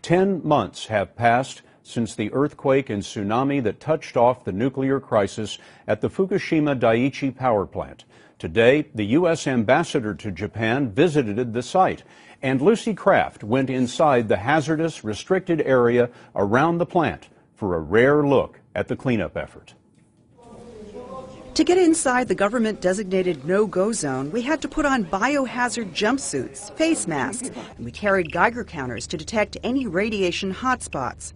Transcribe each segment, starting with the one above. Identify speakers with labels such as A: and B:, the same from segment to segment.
A: 10 months have passed since the earthquake and tsunami that touched off the nuclear crisis at the Fukushima Daiichi power plant. Today, the U.S. ambassador to Japan visited the site, and Lucy Kraft went inside the hazardous, restricted area around the plant for a rare look at the cleanup effort.
B: To get inside the government-designated no-go zone, we had to put on biohazard jumpsuits, face masks, and we carried Geiger counters to detect any radiation hotspots.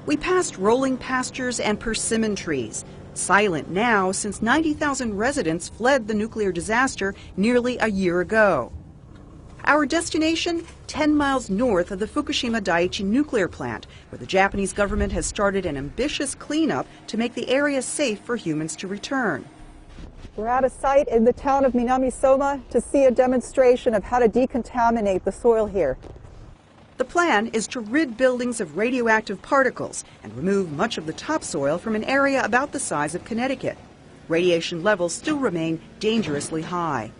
B: We passed rolling pastures and persimmon trees, silent now since 90,000 residents fled the nuclear disaster nearly a year ago. Our destination, 10 miles north of the Fukushima Daiichi nuclear plant, where the Japanese government has started an ambitious cleanup to make the area safe for humans to return.
C: We're at a site in the town of南相馬to see a demonstration of how to decontaminate the soil here.
B: The plan is to rid buildings of radioactive particles and remove much of the topsoil from an area about the size of Connecticut. Radiation levels still remain dangerously high.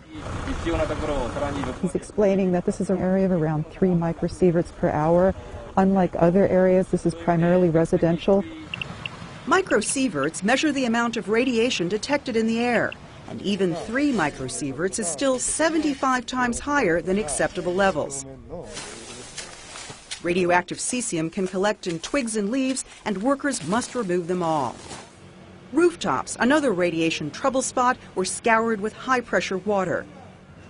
C: He's explaining that this is an area of around 3 microsieverts per hour. Unlike other areas, this is primarily residential.
B: Microsieverts measure the amount of radiation detected in the air, and even 3 microsieverts is still 75 times higher than acceptable levels. Radioactive cesium can collect in twigs and leaves, and workers must remove them all. Rooftops, another radiation trouble spot, were scoured with high-pressure water.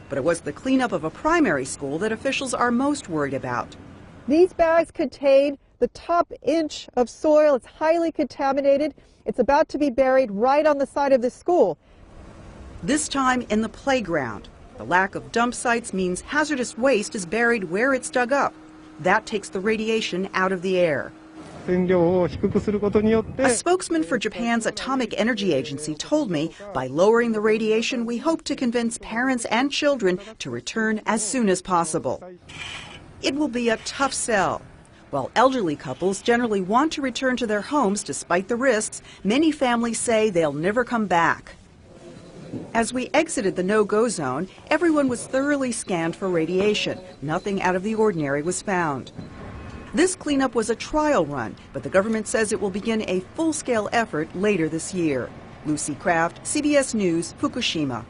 B: But it was the cleanup of a primary school that officials are most worried about.
C: These bags contain the top inch of soil. It's highly contaminated. It's about to be buried right on the side of the school.
B: This time in the playground. The lack of dump sites means hazardous waste is buried where it's dug up. That takes the radiation out of the air. A spokesman for Japan's Atomic Energy Agency told me by lowering the radiation, we hope to convince parents and children to return as soon as possible. It will be a tough sell. While elderly couples generally want to return to their homes despite the risks, many families say they'll never come back. As we exited the no-go zone, everyone was thoroughly scanned for radiation. Nothing out of the ordinary was found. This cleanup was a trial run, but the government says it will begin a full-scale effort later this year. Lucy Kraft, CBS News, Fukushima.